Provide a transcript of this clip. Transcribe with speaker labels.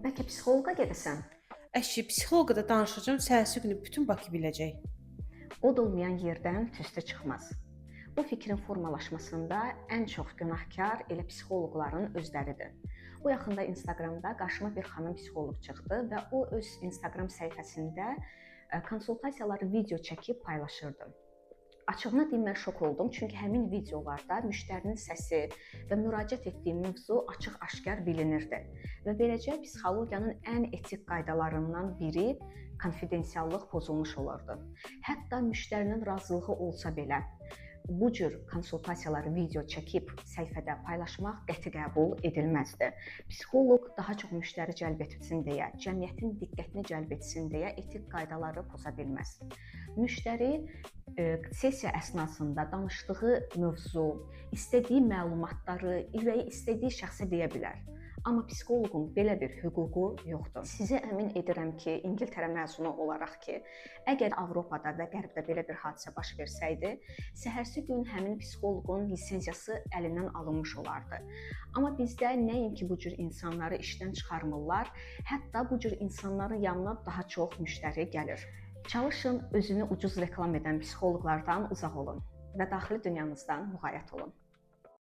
Speaker 1: Bəlkə psixoloqa gedəsən?
Speaker 2: Əşi, psixoloqa da danışacağam, səhərsi günü bütün Bakı biləcək.
Speaker 1: Od olmayan yerdən tüstü çıxmaz. Bu fikrin formalaşmasında ən çox günahkar elə psixoloqların özləridir. Bu yaxında Instagramda qarşıma bir xanım psixoloq çıxdı və o öz Instagram səhifəsində konsultasiyaları video çəkib paylaşırdı. Açığını deyim, mən şok oldum, çünki həmin videolarda müştərinin səsi və müraciət etdiyi mövzu açıq-aşkar bilinirdi. Və beləcə psixologiyanın ən etik qaydalarından biri konfidensiallıq pozulmuş olurdu. Hətta müştərinin razılığı olsa belə bu cür konsultasiyaları video çəkib səhifədə paylaşmaq qəti qəbul edilməzdi. Psixoloq daha çox müştəri cəlb etsin deyə, cəmiyyətin diqqətini cəlb etsin deyə etik qaydaları poza bilməz. Müştəri sessiya əsnasında danışdığı mövzu, istədiyi məlumatları, ürəyi istədiyi şəxsə deyə bilər. Amma psixoloqun belə bir hüququ yoxdur. Sizə əmin edirəm ki, İngiltərə məzunu olaraq ki, əgər Avropada və Qərbdə belə bir hadisə baş versəydi, səhərsi gün həmin psixoloqun lisenziyası əlindən alınmış olardı. Amma bizdə nəinki bu cür insanları işdən çıxarmırlar, hətta bu cür insanların yanına daha çox müştəri gəlir. Çalışın özünü ucuz reklam edən psixoloqlardan uzaq olun və daxili dünyanızdan müğayət olun.